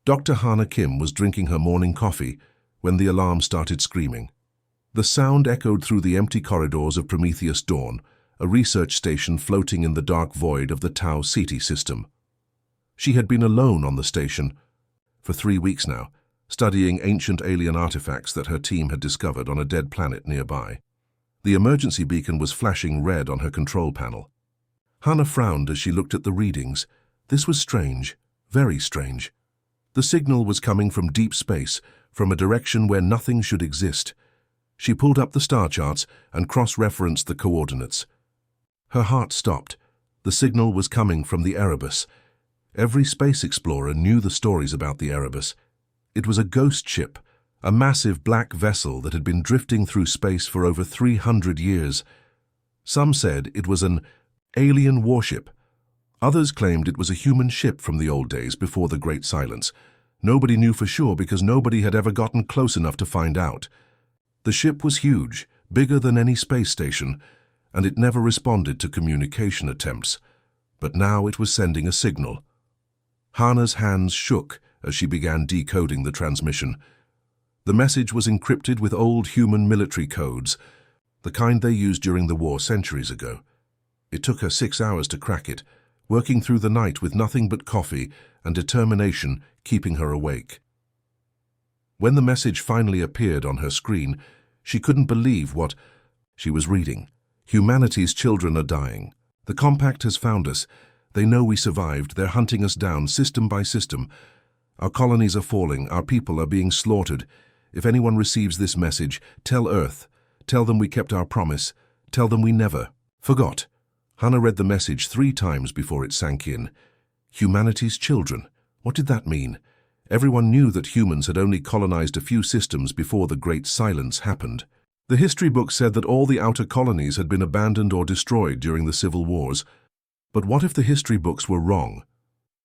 Dr. Hana Kim was drinking her morning coffee when the alarm started screaming. The sound echoed through the empty corridors of Prometheus Dawn, a research station floating in the dark void of the Tau Ceti system. She had been alone on the station for 3 weeks now, studying ancient alien artifacts that her team had discovered on a dead planet nearby. The emergency beacon was flashing red on her control panel. Hana frowned as she looked at the readings. This was strange, very strange. The signal was coming from deep space, from a direction where nothing should exist. She pulled up the star charts and cross-referenced the coordinates. Her heart stopped. The signal was coming from the Erebus. Every space explorer knew the stories about the Erebus. It was a ghost ship, a massive black vessel that had been drifting through space for over 300 years. Some said it was an alien warship. Others claimed it was a human ship from the old days before the Great Silence. Nobody knew for sure because nobody had ever gotten close enough to find out. The ship was huge, bigger than any space station, and it never responded to communication attempts. But now it was sending a signal. Hana's hands shook as she began decoding the transmission. The message was encrypted with old human military codes, the kind they used during the war centuries ago. It took her 6 hours to crack it, working through the night with nothing but coffee and determination keeping her awake. When the message finally appeared on her screen, she couldn't believe what she was reading. Humanity's children are dying. The Compact has found us. They know we survived. They're hunting us down system by system. Our colonies are falling. Our people are being slaughtered. If anyone receives this message, tell Earth. Tell them we kept our promise. Tell them we never forgot. Hana read the message 3 times before it sank in. Humanity's children. What did that mean? Everyone knew that humans had only colonized a few systems before the Great Silence happened. The history book said that all the outer colonies had been abandoned or destroyed during the civil wars. But what if the history books were wrong?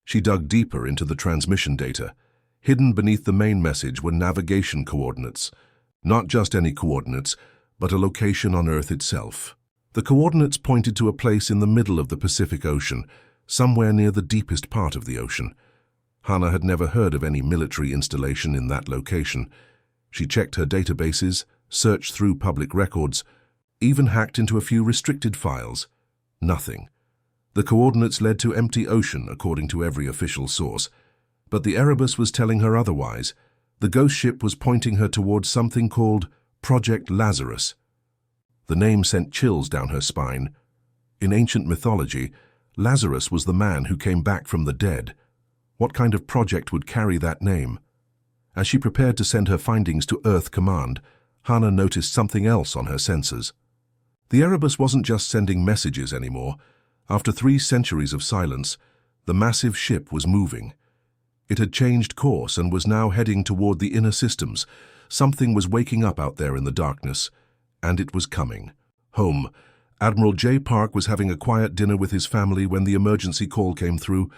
She dug deeper into the transmission data. Hidden beneath the main message were navigation coordinates. Not just any coordinates, but a location on Earth itself. The coordinates pointed to a place in the middle of the Pacific Ocean, somewhere near the deepest part of the ocean. Hana had never heard of any military installation in that location. She checked her databases, searched through public records, even hacked into a few restricted files. Nothing. The coordinates led to empty ocean, according to every official source. But the Erebus was telling her otherwise. The ghost ship was pointing her towards something called Project Lazarus. The name sent chills down her spine. In ancient mythology, Lazarus was the man who came back from the dead. What kind of project would carry that name? As she prepared to send her findings to Earth Command, Hana noticed something else on her sensors. The Erebus wasn't just sending messages anymore. After 3 centuries of silence, the massive ship was moving. It had changed course and was now heading toward the inner systems. Something was waking up out there in the darkness, and it was coming. Home. Admiral J. Park was having a quiet dinner with his family when the emergency call came through.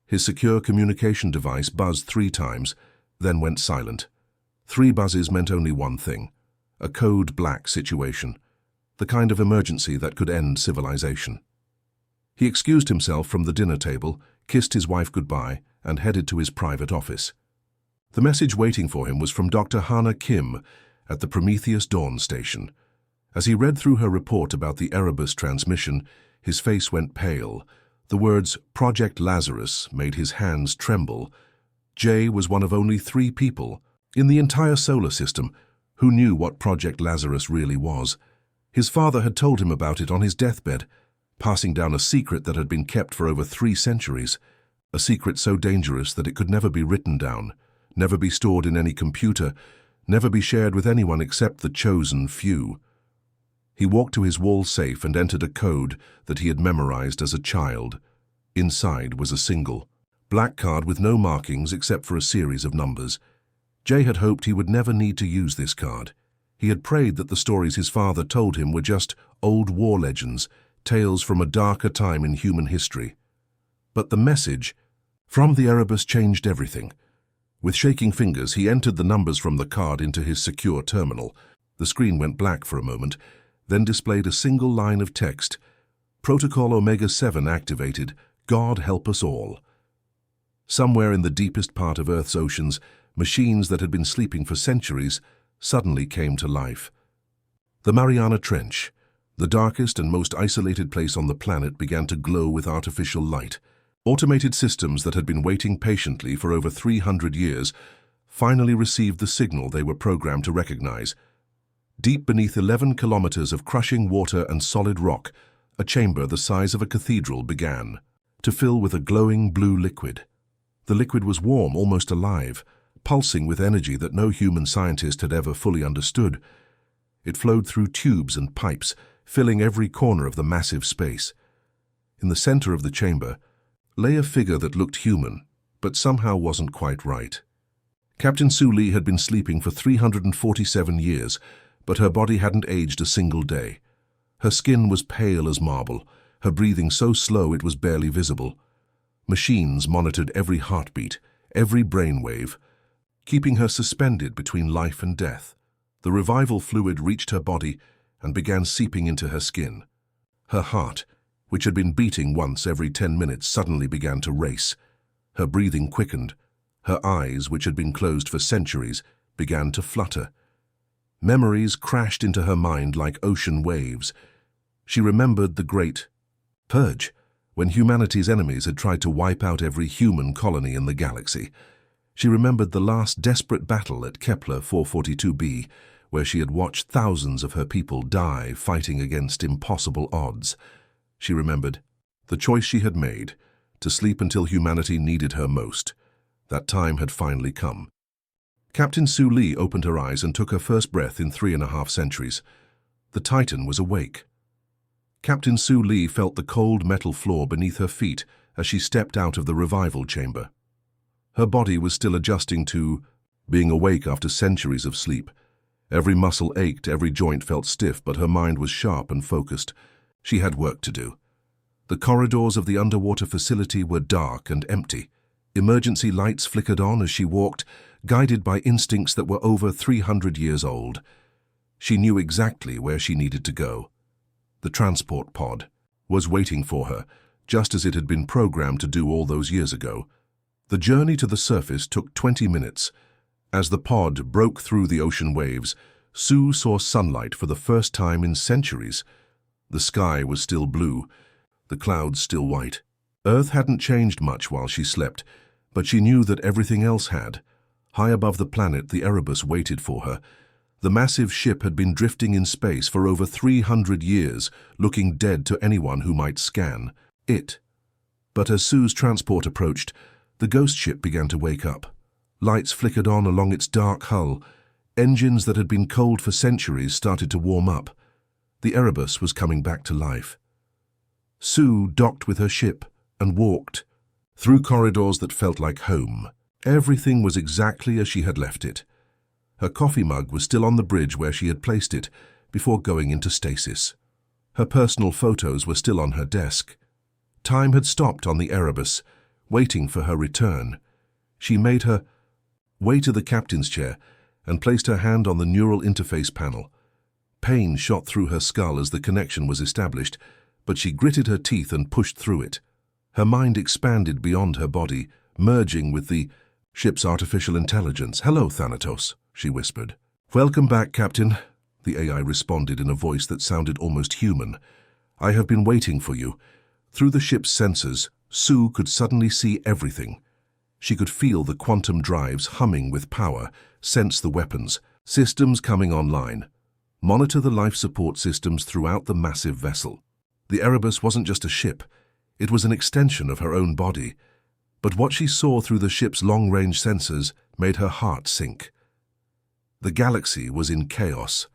His secure communication device buzzed 3 times, then went silent. 3 buzzes meant only one thing: a code black situation, the kind of emergency that could end civilization. He excused himself from the dinner table, kissed his wife goodbye, and headed to his private office. The message waiting for him was from Dr. Hana Kim at the Prometheus Dawn station. As he read through her report about the Erebus transmission, his face went pale. The words Project Lazarus made his hands tremble. Jay was one of only 3 people in the entire solar system who knew what Project Lazarus really was. His father had told him about it on his deathbed, passing down a secret that had been kept for over 3 centuries, a secret so dangerous that it could never be written down, never be stored in any computer, never be shared with anyone except the chosen few. He walked to his wall safe and entered a code that he had memorized as a child. Inside was a single black card with no markings except for a series of numbers. Jay had hoped he would never need to use this card. He had prayed that the stories his father told him were just old war legends, tales from a darker time in human history. But the message from the Erebus changed everything. With shaking fingers, he entered the numbers from the card into his secure terminal. The screen went black for a moment, then displayed a single line of text. Protocol Omega-7 activated. God help us all. Somewhere in the deepest part of Earth's oceans, machines that had been sleeping for centuries suddenly came to life. The Mariana Trench, the darkest and most isolated place on the planet, began to glow with artificial light. Automated systems that had been waiting patiently for over 300 years finally received the signal they were programmed to recognize. Deep beneath 11 kilometers of crushing water and solid rock, a chamber the size of a cathedral began to fill with a glowing blue liquid. The liquid was warm, almost alive, pulsing with energy that no human scientist had ever fully understood. It flowed through tubes and pipes, filling every corner of the massive space. In the center of the chamber lay a figure that looked human, but somehow wasn't quite right. Captain Su Li had been sleeping for 347 years, but her body hadn't aged a single day. Her skin was pale as marble, her breathing so slow it was barely visible. Machines monitored every heartbeat, every brainwave, keeping her suspended between life and death. The revival fluid reached her body and began seeping into her skin. Her heart, which had been beating once every 10 minutes, suddenly began to race. Her breathing quickened. Her eyes, which had been closed for centuries, began to flutter. Memories crashed into her mind like ocean waves. She remembered the Great Purge, when humanity's enemies had tried to wipe out every human colony in the galaxy. She remembered the last desperate battle at Kepler 442b, where she had watched thousands of her people die fighting against impossible odds. She remembered the choice she had made, to sleep until humanity needed her most. That time had finally come. Captain Su Li opened her eyes and took her first breath in 3.5 centuries. The Titan was awake. Captain Su Li felt the cold metal floor beneath her feet as she stepped out of the revival chamber. Her body was still adjusting to being awake after centuries of sleep. Every muscle ached, every joint felt stiff, but her mind was sharp and focused. She had work to do. The corridors of the underwater facility were dark and empty. Emergency lights flickered on as she walked, guided by instincts that were over 300 years old. She knew exactly where she needed to go. The transport pod was waiting for her, just as it had been programmed to do all those years ago. The journey to the surface took 20 minutes. As the pod broke through the ocean waves, Sue saw sunlight for the first time in centuries. The sky was still blue, the clouds still white. Earth hadn't changed much while she slept, but she knew that everything else had. High above the planet, the Erebus waited for her. The massive ship had been drifting in space for over 300 years, looking dead to anyone who might scan it. But as Sue's transport approached, the ghost ship began to wake up. Lights flickered on along its dark hull. Engines that had been cold for centuries started to warm up. The Erebus was coming back to life. Sue docked with her ship and walked through corridors that felt like home. Everything was exactly as she had left it. Her coffee mug was still on the bridge where she had placed it before going into stasis. Her personal photos were still on her desk. Time had stopped on the Erebus, waiting for her return. She made her way to the captain's chair and placed her hand on the neural interface panel. Pain shot through her skull as the connection was established, but she gritted her teeth and pushed through it. Her mind expanded beyond her body, merging with the ship's artificial intelligence. "Hello, Thanatos," she whispered. "Welcome back, Captain," the AI responded in a voice that sounded almost human. "I have been waiting for you." Through the ship's sensors, Sue could suddenly see everything. She could feel the quantum drives humming with power, sense the weapons, systems coming online, monitor the life support systems throughout the massive vessel. The Erebus wasn't just a ship, it was an extension of her own body. But what she saw through the ship's long-range sensors made her heart sink. The galaxy was in chaos.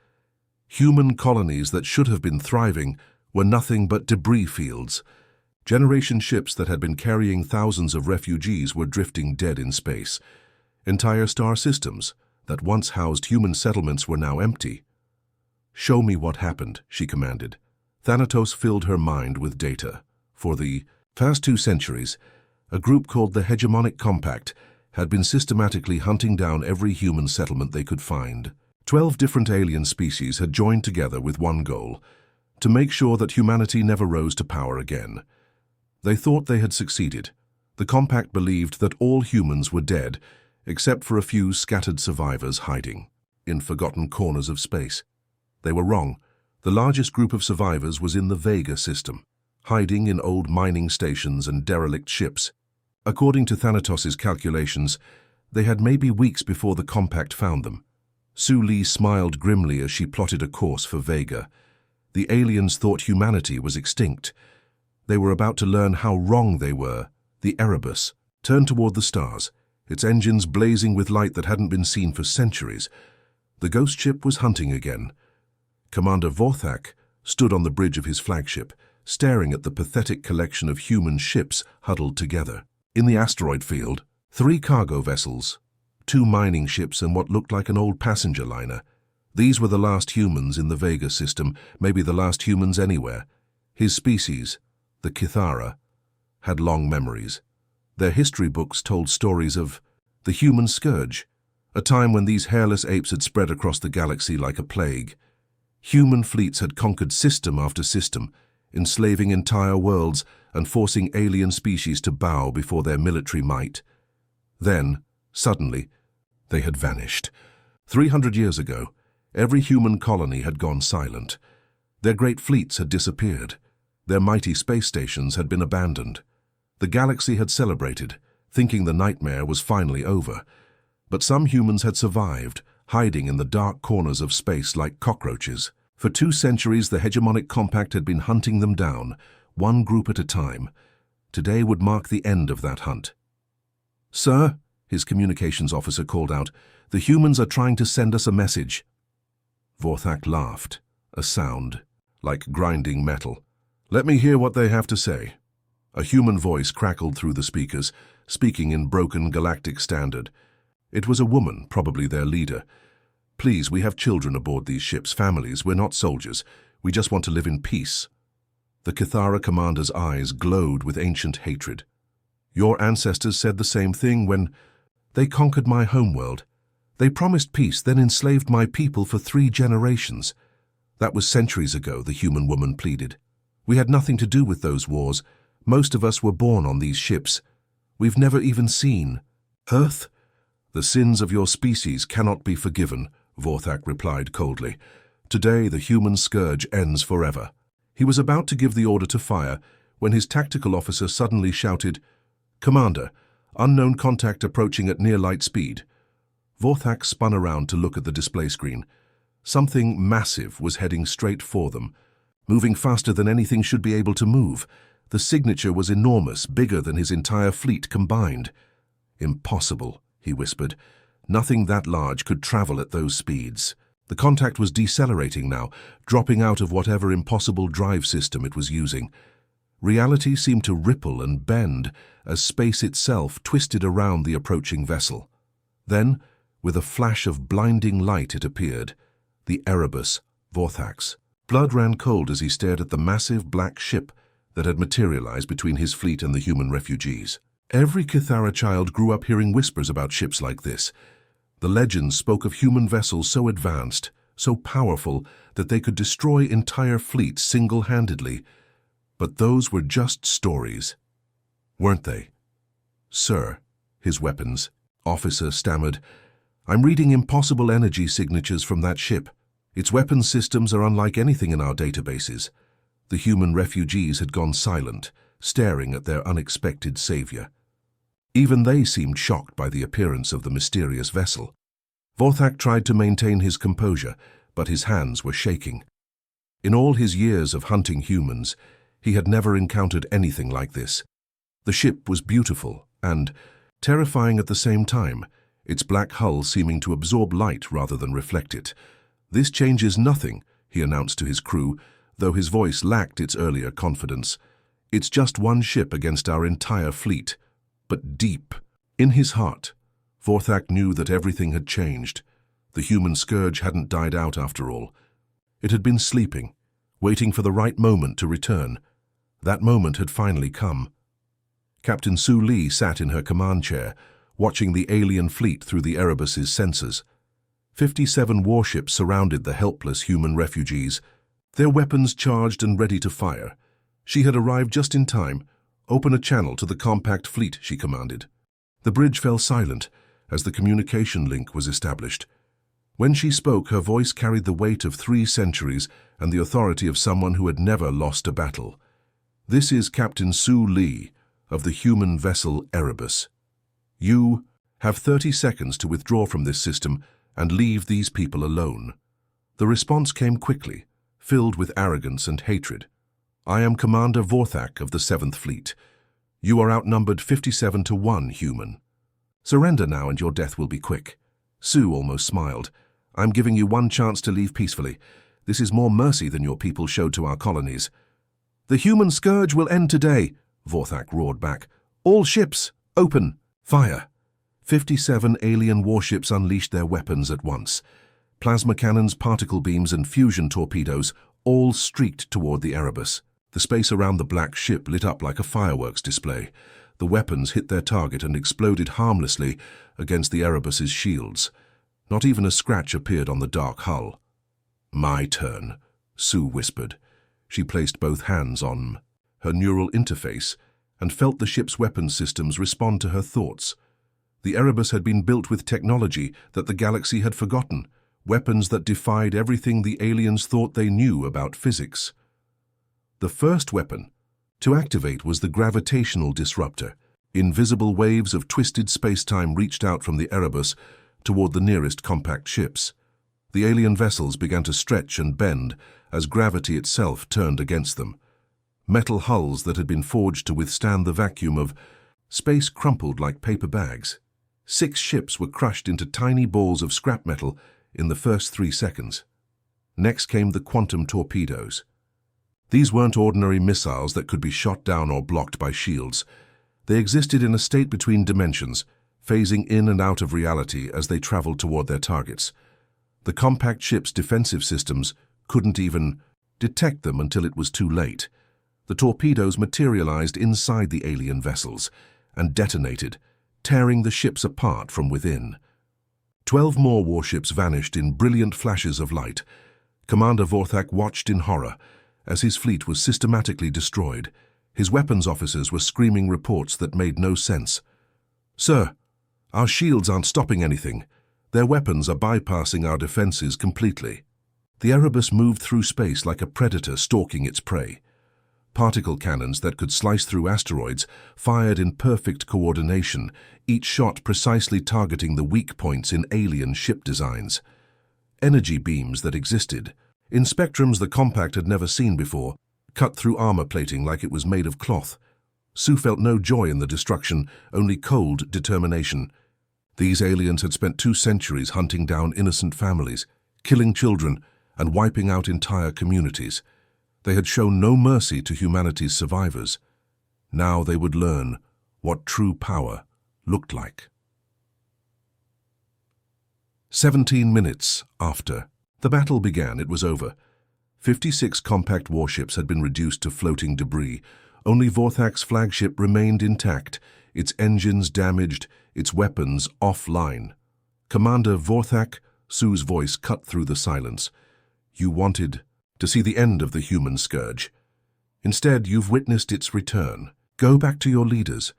Human colonies that should have been thriving were nothing but debris fields. Generation ships that had been carrying thousands of refugees were drifting dead in space. Entire star systems that once housed human settlements were now empty. "Show me what happened," she commanded. Thanatos filled her mind with data. For the past 2 centuries, a group called the Hegemonic Compact had been systematically hunting down every human settlement they could find. 12 different alien species had joined together with one goal: to make sure that humanity never rose to power again. They thought they had succeeded, The compact believed that all humans were dead, except for a few scattered survivors hiding in forgotten corners of space. They were wrong. The largest group of survivors was in the Vega system, hiding in old mining stations and derelict ships. According to Thanatos' calculations, they had maybe weeks before the compact found them. Su Li smiled grimly as she plotted a course for Vega. The aliens thought humanity was extinct. They were about to learn how wrong they were. The Erebus turned toward the stars, its engines blazing with light that hadn't been seen for centuries. The ghost ship was hunting again. Commander Vorthak stood on the bridge of his flagship, staring at the pathetic collection of human ships huddled together. In the asteroid field, 3 cargo vessels, 2 mining ships and what looked like an old passenger liner. These were the last humans in the Vega system, maybe the last humans anywhere. His species, the Kithara, had long memories. Their history books told stories of the human scourge, a time when these hairless apes had spread across the galaxy like a plague. Human fleets had conquered system after system, enslaving entire worlds and forcing alien species to bow before their military might. Then, suddenly, they had vanished. 300 years ago, every human colony had gone silent. Their great fleets had disappeared. Their mighty space stations had been abandoned. The galaxy had celebrated, thinking the nightmare was finally over. But some humans had survived, hiding in the dark corners of space like cockroaches. For 2 centuries, the hegemonic compact had been hunting them down, one group at a time. Today would mark the end of that hunt. "Sir," his communications officer called out, "the humans are trying to send us a message." Vorthak laughed, a sound like grinding metal. "Let me hear what they have to say." A human voice crackled through the speakers, speaking in broken galactic standard. It was a woman, probably their leader. "Please, we have children aboard these ships, families. We're not soldiers. We just want to live in peace." The Kithara commander's eyes glowed with ancient hatred. "Your ancestors said the same thing when they conquered my homeworld. They promised peace, then enslaved my people for 3 generations. That was centuries ago," the human woman pleaded. "We had nothing to do with those wars. Most of us were born on these ships. We've never even seen Earth." "The sins of your species cannot be forgiven," Vorthak replied coldly. "Today the human scourge ends forever." He was about to give the order to fire when his tactical officer suddenly shouted, "Commander, unknown contact approaching at near light speed." Vorthak spun around to look at the display screen. Something massive was heading straight for them, moving faster than anything should be able to move. The signature was enormous, bigger than his entire fleet combined. "Impossible," he whispered. "Nothing that large could travel at those speeds." The contact was decelerating now, dropping out of whatever impossible drive system it was using. Reality seemed to ripple and bend as space itself twisted around the approaching vessel. Then, with a flash of blinding light, it appeared. The Erebus, Vorthak's. Blood ran cold as he stared at the massive black ship that had materialized between his fleet and the human refugees. Every Kithara child grew up hearing whispers about ships like this. The legends spoke of human vessels so advanced, so powerful, that they could destroy entire fleets single-handedly. But those were just stories, weren't they? "Sir," his weapons officer stammered, "I'm reading impossible energy signatures from that ship. Its weapons systems are unlike anything in our databases." The human refugees had gone silent, staring at their unexpected savior. Even they seemed shocked by the appearance of the mysterious vessel. Vorthak tried to maintain his composure, but his hands were shaking. In all his years of hunting humans, he had never encountered anything like this. The ship was beautiful and terrifying at the same time, its black hull seeming to absorb light rather than reflect it. "This changes nothing," he announced to his crew, though his voice lacked its earlier confidence. "It's just one ship against our entire fleet." But deep in his heart, Vorthak knew that everything had changed. The human scourge hadn't died out after all. It had been sleeping, waiting for the right moment to return. That moment had finally come. Captain Su Li sat in her command chair, watching the alien fleet through the Erebus's sensors. 57 warships surrounded the helpless human refugees, their weapons charged and ready to fire. She had arrived just in time, "Open a channel to the compact fleet," she commanded. The bridge fell silent as the communication link was established. When she spoke, her voice carried the weight of 3 centuries and the authority of someone who had never lost a battle. "This is Captain Sue Lee of the human vessel Erebus. You have 30 seconds to withdraw from this system and leave these people alone." The response came quickly, filled with arrogance and hatred. "I am Commander Vorthak of the 7th Fleet. You are outnumbered 57 to 1, human. Surrender now and your death will be quick." Sue almost smiled. "I'm giving you one chance to leave peacefully. This is more mercy than your people showed to our colonies." "The human scourge will end today," Vorthak roared back. "All ships, open, fire." 57 alien warships unleashed their weapons at once. Plasma cannons, particle beams, and fusion torpedoes all streaked toward the Erebus. The space around the black ship lit up like a fireworks display. The weapons hit their target and exploded harmlessly against the Erebus's shields. Not even a scratch appeared on the dark hull. "My turn," Sue whispered. She placed both hands on her neural interface and felt the ship's weapon systems respond to her thoughts. The Erebus had been built with technology that the galaxy had forgotten, weapons that defied everything the aliens thought they knew about physics. The first weapon to activate was the gravitational disruptor. Invisible waves of twisted space-time reached out from the Erebus toward the nearest compact ships. The alien vessels began to stretch and bend as gravity itself turned against them. Metal hulls that had been forged to withstand the vacuum of space crumpled like paper bags. 6 ships were crushed into tiny balls of scrap metal in the first 3 seconds. Next came the quantum torpedoes. These weren't ordinary missiles that could be shot down or blocked by shields. They existed in a state between dimensions, phasing in and out of reality as they traveled toward their targets. The compact ship's defensive systems couldn't even detect them until it was too late. The torpedoes materialized inside the alien vessels and detonated, tearing the ships apart from within. 12 more warships vanished in brilliant flashes of light. Commander Vorthak watched in horror as his fleet was systematically destroyed. His weapons officers were screaming reports that made no sense. "Sir, our shields aren't stopping anything. Their weapons are bypassing our defenses completely." The Erebus moved through space like a predator stalking its prey. Particle cannons that could slice through asteroids fired in perfect coordination, each shot precisely targeting the weak points in alien ship designs. Energy beams that existed, in spectrums the compact had never seen before, cut through armor plating like it was made of cloth. Sue felt no joy in the destruction, only cold determination. These aliens had spent 2 centuries hunting down innocent families, killing children, and wiping out entire communities. They had shown no mercy to humanity's survivors. Now they would learn what true power looked like. 17 minutes after the battle began, it was over. 56 compact warships had been reduced to floating debris. Only Vorthak's flagship remained intact, its engines damaged, its weapons offline. "Commander Vorthak," Sue's voice cut through the silence. "You wanted to see the end of the human scourge. Instead, you've witnessed its return. Go back to your leaders.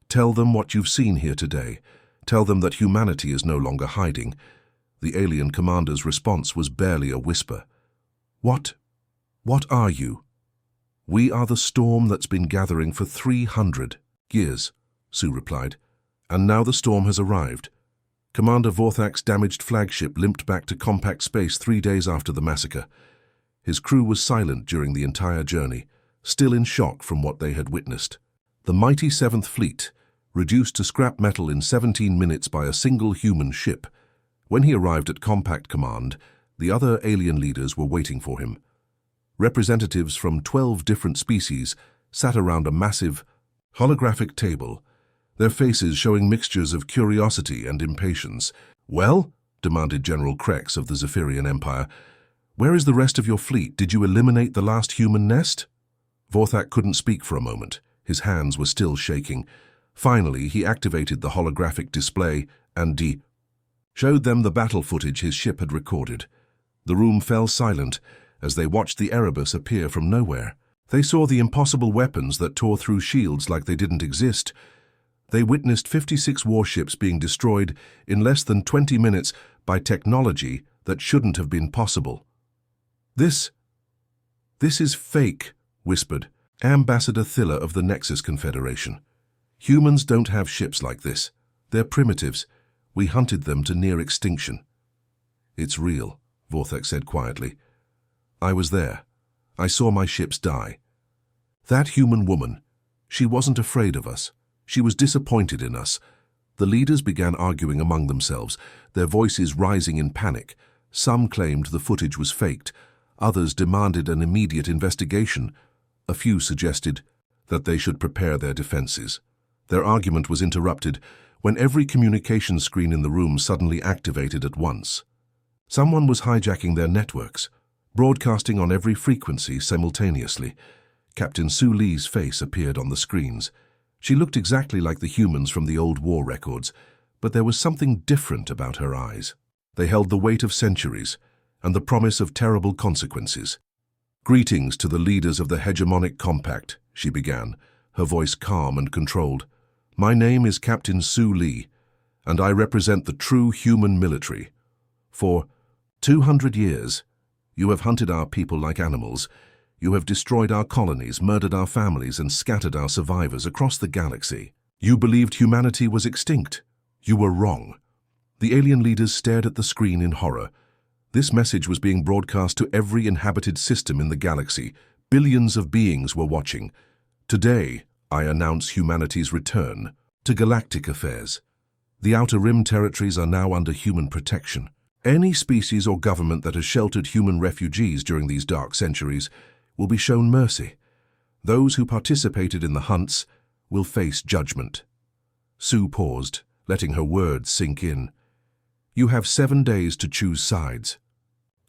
Tell them what you've seen here today. Tell them that humanity is no longer hiding." The alien commander's response was barely a whisper. What are you?" "We are the storm that's been gathering for 300 years," Sue replied. "And now the storm has arrived." Commander Vorthak's damaged flagship limped back to compact space 3 days after the massacre. His crew was silent during the entire journey, still in shock from what they had witnessed. The mighty 7th Fleet, reduced to scrap metal in 17 minutes by a single human ship. When he arrived at Compact Command, the other alien leaders were waiting for him. Representatives from 12 different species sat around a massive, holographic table, their faces showing mixtures of curiosity and impatience. "Well," demanded General Krex of the Zephyrian Empire, "where is the rest of your fleet? Did you eliminate the last human nest?" Vorthak couldn't speak for a moment. His hands were still shaking. Finally, he activated the holographic display and showed them the battle footage his ship had recorded. The room fell silent as they watched the Erebus appear from nowhere. They saw the impossible weapons that tore through shields like they didn't exist. They witnessed 56 warships being destroyed in less than 20 minutes by technology that shouldn't have been possible. This is fake, whispered Ambassador Thilla of the Nexus Confederation. Humans don't have ships like this. They're primitives. We hunted them to near extinction. It's real, Vorthak said quietly. I was there. I saw my ships die. That human woman, she wasn't afraid of us. She was disappointed in us. The leaders began arguing among themselves, their voices rising in panic. Some claimed the footage was faked. Others demanded an immediate investigation. A few suggested that they should prepare their defenses. Their argument was interrupted when every communication screen in the room suddenly activated at once. Someone was hijacking their networks, broadcasting on every frequency simultaneously. Captain Su Li's face appeared on the screens. She looked exactly like the humans from the old war records, but there was something different about her eyes. They held the weight of centuries and the promise of terrible consequences. Greetings to the leaders of the hegemonic compact, she began, her voice calm and controlled. My name is Captain Su Li, and I represent the true human military. For 200 years, you have hunted our people like animals. You have destroyed our colonies, murdered our families, and scattered our survivors across the galaxy. You believed humanity was extinct. You were wrong. The alien leaders stared at the screen in horror. This message was being broadcast to every inhabited system in the galaxy. Billions of beings were watching. Today, I announce humanity's return to galactic affairs. The Outer Rim territories are now under human protection. Any species or government that has sheltered human refugees during these dark centuries will be shown mercy. Those who participated in the hunts will face judgment. Sue paused, letting her words sink in. You have 7 days to choose sides.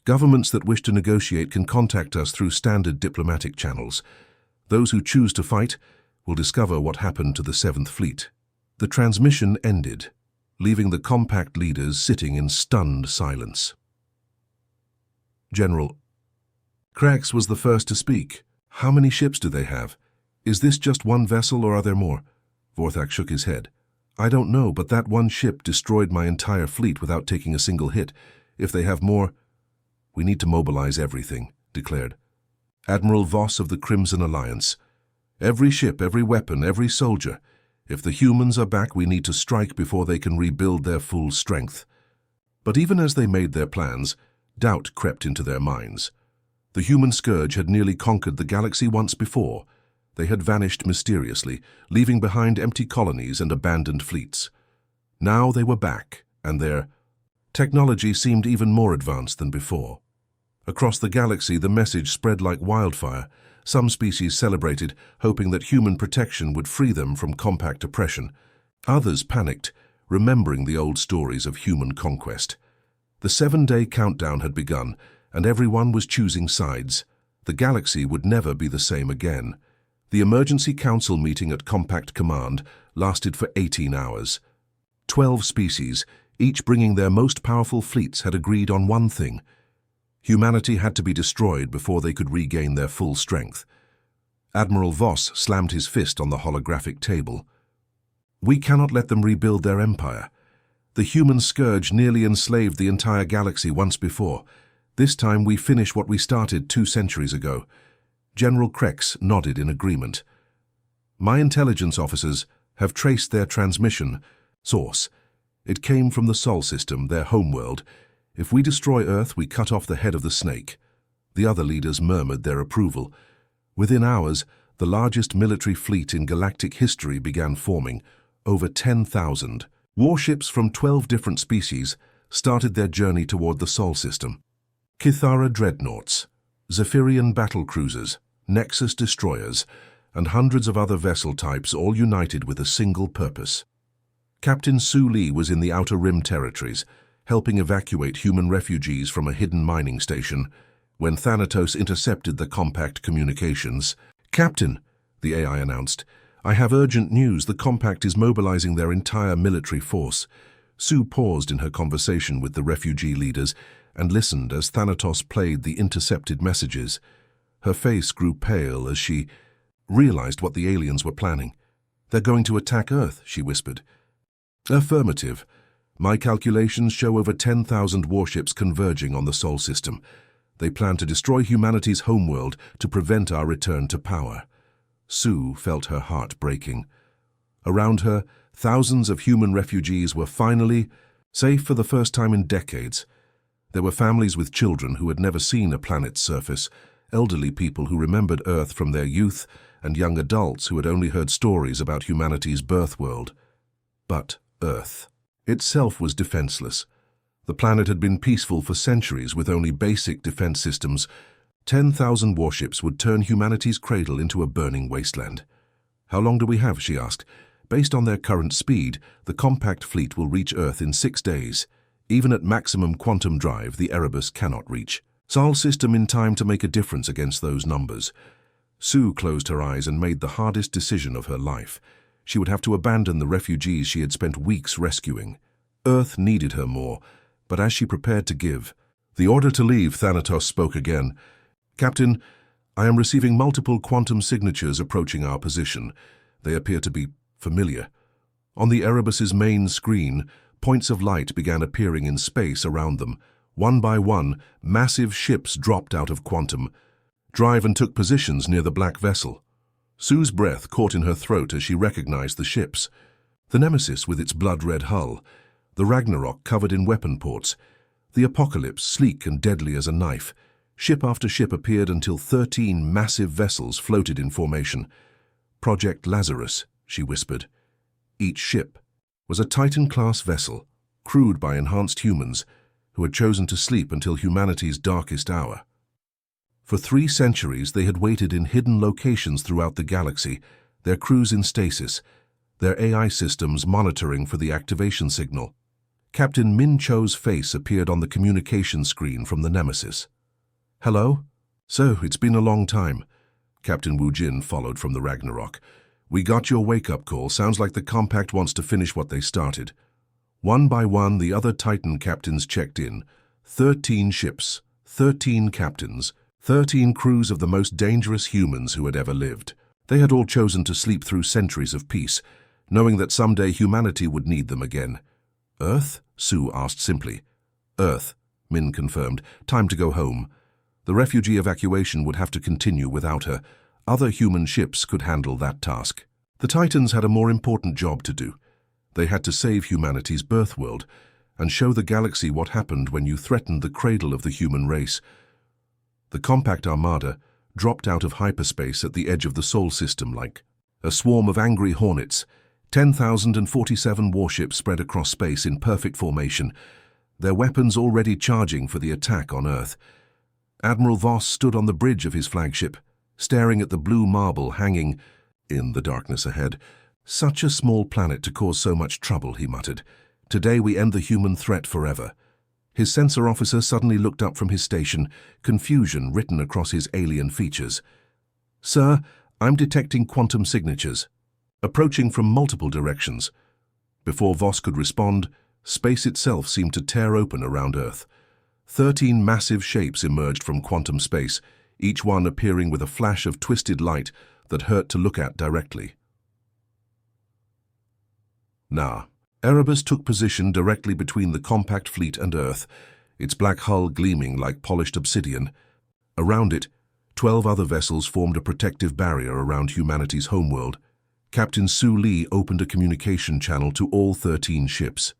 Governments that wish to negotiate can contact us through standard diplomatic channels. Those who choose to fight will discover what happened to the 7th Fleet. The transmission ended, leaving the compact leaders sitting in stunned silence. General Krax was the first to speak. How many ships do they have? Is this just one vessel or are there more? Vorthak shook his head. I don't know, but that one ship destroyed my entire fleet without taking a single hit. If they have more, we need to mobilize everything, declared Admiral Voss of the Crimson Alliance. Every ship, every weapon, every soldier. If the humans are back, we need to strike before they can rebuild their full strength. But even as they made their plans, doubt crept into their minds. The human scourge had nearly conquered the galaxy once before. They had vanished mysteriously, leaving behind empty colonies and abandoned fleets. Now they were back, and their technology seemed even more advanced than before. Across the galaxy, the message spread like wildfire. Some species celebrated, hoping that human protection would free them from compact oppression. Others panicked, remembering the old stories of human conquest. The 7-day countdown had begun, and everyone was choosing sides. The galaxy would never be the same again. The emergency council meeting at Compact Command lasted for 18 hours. 12 species, each bringing their most powerful fleets, had agreed on one thing. Humanity had to be destroyed before they could regain their full strength. Admiral Voss slammed his fist on the holographic table. We cannot let them rebuild their empire. The human scourge nearly enslaved the entire galaxy once before. This time we finish what we started 2 centuries ago. General Krex nodded in agreement. My intelligence officers have traced their transmission source. It came from the Sol system, their homeworld. If we destroy Earth, we cut off the head of the snake. The other leaders murmured their approval. Within hours, the largest military fleet in galactic history began forming, over 10,000. Warships from 12 different species started their journey toward the Sol system. Kithara dreadnoughts, Zephyrian battlecruisers, Nexus destroyers, and hundreds of other vessel types, all united with a single purpose. Captain Su Li was in the Outer Rim territories, helping evacuate human refugees from a hidden mining station, when Thanatos intercepted the compact communications. Captain, the AI announced, I have urgent news. The compact is mobilizing their entire military force. Sue paused in her conversation with the refugee leaders and listened as Thanatos played the intercepted messages. Her face grew pale as she realized what the aliens were planning. "They're going to attack Earth," she whispered. "Affirmative. My calculations show over 10,000 warships converging on the Sol system. They plan to destroy humanity's homeworld to prevent our return to power." Sue felt her heart breaking. Around her, thousands of human refugees were finally safe for the first time in decades. There were families with children who had never seen a planet's surface, elderly people who remembered Earth from their youth, and young adults who had only heard stories about humanity's birth world. But Earth itself was defenseless. The planet had been peaceful for centuries with only basic defense systems. 10,000 warships would turn humanity's cradle into a burning wasteland. "How long do we have?" she asked. "Based on their current speed, the compact fleet will reach Earth in 6 days. Even at maximum quantum drive, the Erebus cannot reach Sol system in time to make a difference against those numbers." Sue closed her eyes and made the hardest decision of her life. She would have to abandon the refugees she had spent weeks rescuing. Earth needed her more, but as she prepared to give the order to leave, Thanatos spoke again. "Captain, I am receiving multiple quantum signatures approaching our position. They appear to be familiar." On the Erebus's main screen, points of light began appearing in space around them. One by one, massive ships dropped out of quantum drive and took positions near the black vessel. Sue's breath caught in her throat as she recognized the ships. The Nemesis with its blood-red hull, the Ragnarok covered in weapon ports, the Apocalypse sleek and deadly as a knife. Ship after ship appeared until 13 massive vessels floated in formation. "Project Lazarus," she whispered. Each ship was a Titan-class vessel, crewed by enhanced humans who had chosen to sleep until humanity's darkest hour. For 3 centuries, they had waited in hidden locations throughout the galaxy, their crews in stasis, their AI systems monitoring for the activation signal. Captain Min Cho's face appeared on the communication screen from the Nemesis. "Hello? So, it's been a long time." Captain Wu Jin followed from the Ragnarok. "We got your wake-up call. Sounds like the Compact wants to finish what they started." One by one, the other Titan captains checked in. 13 ships, 13 captains, 13 crews of the most dangerous humans who had ever lived. They had all chosen to sleep through centuries of peace, knowing that someday humanity would need them again. "Earth?" Sue asked simply. "Earth," Min confirmed. "Time to go home." The refugee evacuation would have to continue without her. Other human ships could handle that task. The Titans had a more important job to do. They had to save humanity's birth world and show the galaxy what happened when you threatened the cradle of the human race. The compact armada dropped out of hyperspace at the edge of the Sol system like a swarm of angry hornets. 10,047 warships spread across space in perfect formation, their weapons already charging for the attack on Earth. Admiral Voss stood on the bridge of his flagship, staring at the blue marble hanging in the darkness ahead. "Such a small planet to cause so much trouble," he muttered. "Today we end the human threat forever." His sensor officer suddenly looked up from his station, confusion written across his alien features. "Sir, I'm detecting quantum signatures, approaching from multiple directions." Before Voss could respond, space itself seemed to tear open around Earth. 13 massive shapes emerged from quantum space, each one appearing with a flash of twisted light that hurt to look at directly. Erebus took position directly between the compact fleet and Earth, its black hull gleaming like polished obsidian. Around it, 12 other vessels formed a protective barrier around humanity's homeworld. Captain Su Li opened a communication channel to all 13 ships.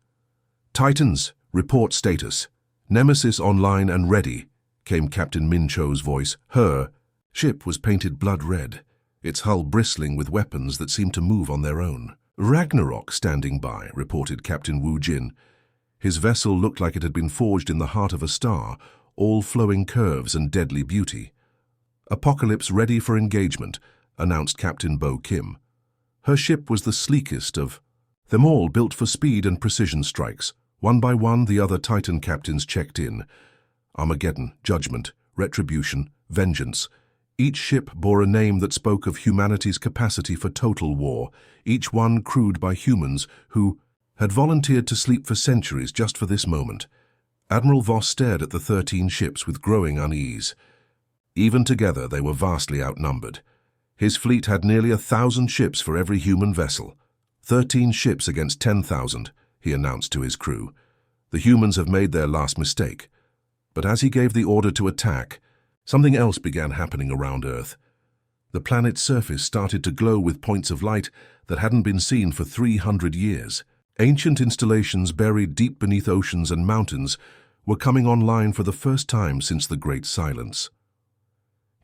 "Titans, report status. Nemesis online and ready," came Captain Min Cho's voice. Her ship was painted blood red, its hull bristling with weapons that seemed to move on their own. "Ragnarok standing by," reported Captain Wu Jin. His vessel looked like it had been forged in the heart of a star, all flowing curves and deadly beauty. "Apocalypse ready for engagement," announced Captain Bo Kim. Her ship was the sleekest of them all, built for speed and precision strikes. One by one, the other Titan captains checked in. Armageddon, Judgment, Retribution, Vengeance. Each ship bore a name that spoke of humanity's capacity for total war, each one crewed by humans who had volunteered to sleep for centuries just for this moment. Admiral Voss stared at the 13 ships with growing unease. Even together, they were vastly outnumbered. His fleet had nearly 1,000 ships for every human vessel. 13 ships against 10,000, he announced to his crew. The humans have made their last mistake. But as he gave the order to attack, something else began happening around Earth. The planet's surface started to glow with points of light that hadn't been seen for 300 years. Ancient installations buried deep beneath oceans and mountains were coming online for the first time since the Great Silence.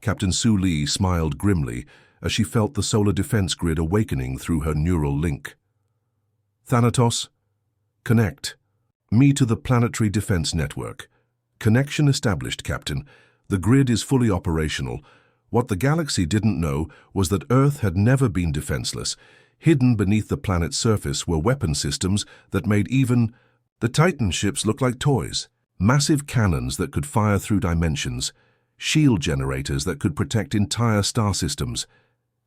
Captain Su Li smiled grimly as she felt the solar defense grid awakening through her neural link. Thanatos, connect. Me to the planetary defense network. Connection established, Captain. The grid is fully operational. What the galaxy didn't know was that Earth had never been defenseless. Hidden beneath the planet's surface were weapon systems that made even the Titan ships look like toys. Massive cannons that could fire through dimensions, shield generators that could protect entire star systems,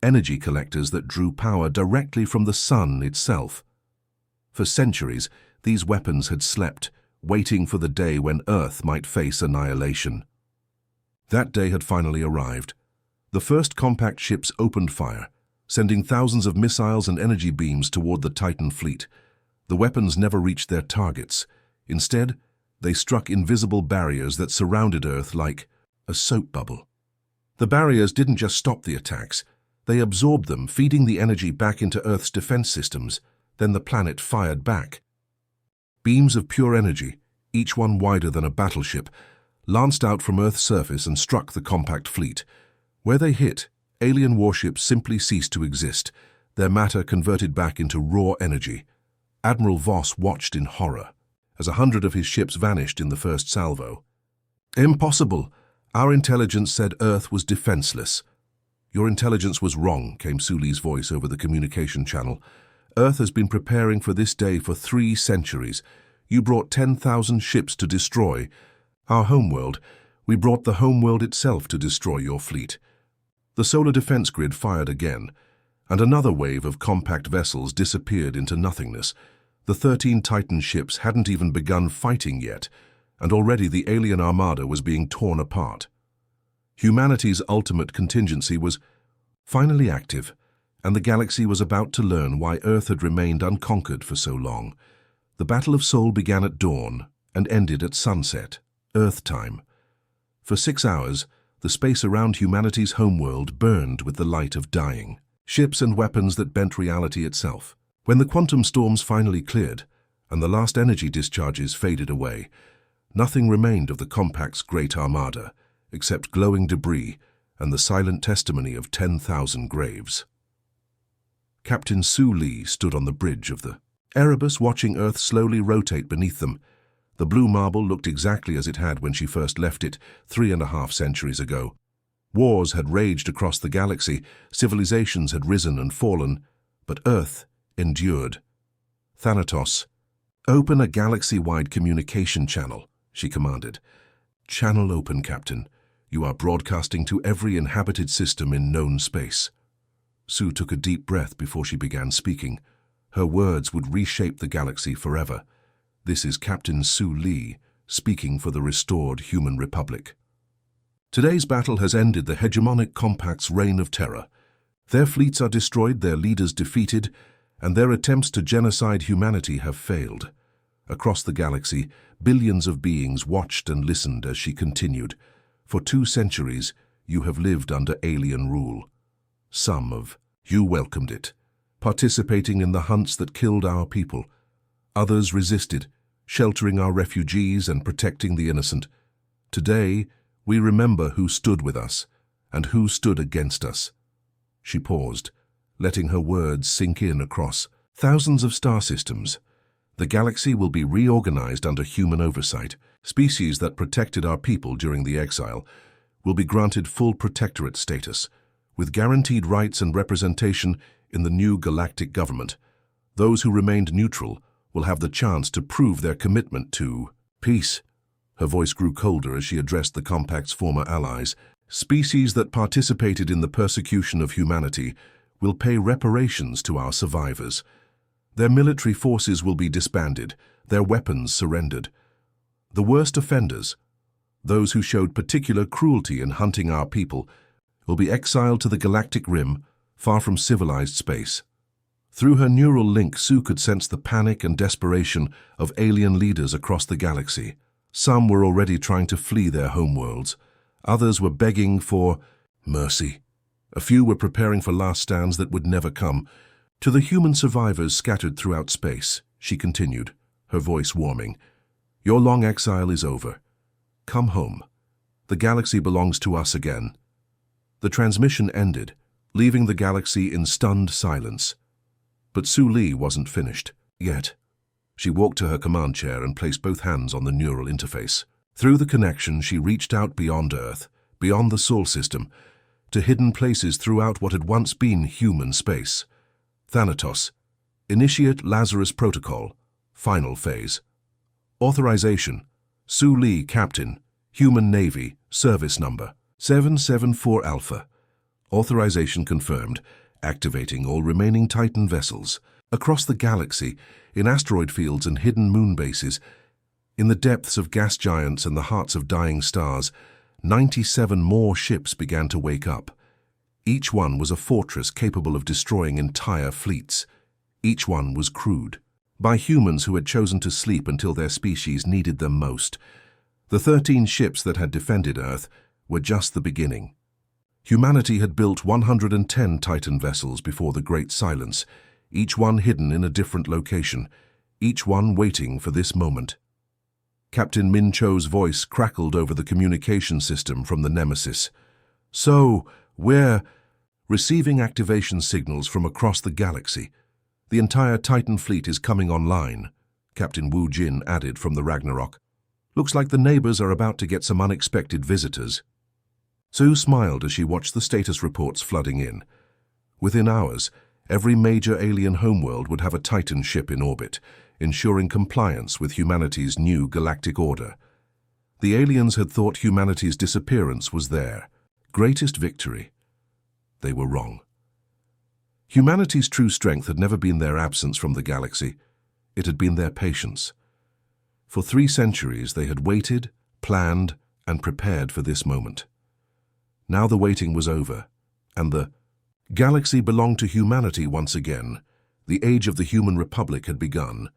energy collectors that drew power directly from the sun itself. For centuries, these weapons had slept, waiting for the day when Earth might face annihilation. That day had finally arrived. The first compact ships opened fire, sending thousands of missiles and energy beams toward the Titan fleet. The weapons never reached their targets. Instead, they struck invisible barriers that surrounded Earth like a soap bubble. The barriers didn't just stop the attacks. They absorbed them, feeding the energy back into Earth's defense systems. Then the planet fired back. Beams of pure energy, each one wider than a battleship, lanced out from Earth's surface and struck the compact fleet. Where they hit, alien warships simply ceased to exist, their matter converted back into raw energy. Admiral Voss watched in horror as 100 of his ships vanished in the first salvo. Impossible! Our intelligence said Earth was defenseless. Your intelligence was wrong, came Su Li's voice over the communication channel. Earth has been preparing for this day for 3 centuries. You brought 10,000 ships to destroy our homeworld. We brought the homeworld itself to destroy your fleet. The solar defense grid fired again, and another wave of compact vessels disappeared into nothingness. The 13 Titan ships hadn't even begun fighting yet, and already the alien armada was being torn apart. Humanity's ultimate contingency was finally active, and the galaxy was about to learn why Earth had remained unconquered for so long. The Battle of Seoul began at dawn and ended at sunset, Earth time. For 6 hours, the space around humanity's homeworld burned with the light of dying, ships and weapons that bent reality itself. When the quantum storms finally cleared and the last energy discharges faded away, nothing remained of the compact's great armada, except glowing debris and the silent testimony of 10,000 graves. Captain Su Li stood on the bridge of the Erebus, watching Earth slowly rotate beneath them. The blue marble looked exactly as it had when she first left it 3.5 centuries ago. Wars had raged across the galaxy, civilizations had risen and fallen, but Earth endured. Thanatos, open a galaxy-wide communication channel, she commanded. Channel open, Captain. You are broadcasting to every inhabited system in known space. Su took a deep breath before she began speaking. Her words would reshape the galaxy forever. This is Captain Su Li, speaking for the restored Human Republic. Today's battle has ended the hegemonic compact's reign of terror. Their fleets are destroyed, their leaders defeated, and their attempts to genocide humanity have failed. Across the galaxy, billions of beings watched and listened as she continued. For 2 centuries, you have lived under alien rule. Some of you welcomed it, participating in the hunts that killed our people. Others resisted, sheltering our refugees and protecting the innocent. Today, we remember who stood with us and who stood against us. She paused, letting her words sink in across thousands of star systems. The galaxy will be reorganized under human oversight. Species that protected our people during the exile will be granted full protectorate status, with guaranteed rights and representation in the new galactic government. Those who remained neutral will have the chance to prove their commitment to peace. Her voice grew colder as she addressed the compact's former allies. Species that participated in the persecution of humanity will pay reparations to our survivors. Their military forces will be disbanded, their weapons surrendered. The worst offenders, Those who showed particular cruelty in hunting our people will be exiled to the galactic rim, far from civilized space. Through her neural link, Sue could sense the panic and desperation of alien leaders across the galaxy. Some were already trying to flee their homeworlds. Others were begging for mercy. A few were preparing for last stands that would never come. To the human survivors scattered throughout space, she continued, her voice warming, "Your long exile is over. Come home. The galaxy belongs to us again." The transmission ended, leaving the galaxy in stunned silence. But Sue Lee wasn't finished yet. She walked to her command chair and placed both hands on the neural interface. Through the connection, she reached out beyond Earth, beyond the Sol system, to hidden places throughout what had once been human space. Thanatos. Initiate Lazarus Protocol. Final phase. Authorization. Sue Lee, Captain. Human Navy. Service number 774 Alpha. Authorization confirmed. Activating all remaining Titan vessels. Across the galaxy, in asteroid fields and hidden moon bases, in the depths of gas giants and the hearts of dying stars, 97 more ships began to wake up. Each one was a fortress capable of destroying entire fleets. Each one was crewed by humans who had chosen to sleep until their species needed them most. The 13 ships that had defended Earth were just the beginning. Humanity had built 110 Titan vessels before the Great Silence, each one hidden in a different location, each one waiting for this moment. Captain Min Cho's voice crackled over the communication system from the Nemesis. "So, we're receiving activation signals from across the galaxy. The entire Titan fleet is coming online," Captain Wu Jin added from the Ragnarok. "Looks like the neighbors are about to get some unexpected visitors." Sue smiled as she watched the status reports flooding in. Within hours, every major alien homeworld would have a Titan ship in orbit, ensuring compliance with humanity's new galactic order. The aliens had thought humanity's disappearance was their greatest victory. They were wrong. Humanity's true strength had never been their absence from the galaxy. It had been their patience. For 3 centuries, they had waited, planned, and prepared for this moment. Now the waiting was over, and the galaxy belonged to humanity once again. The age of the human republic had begun.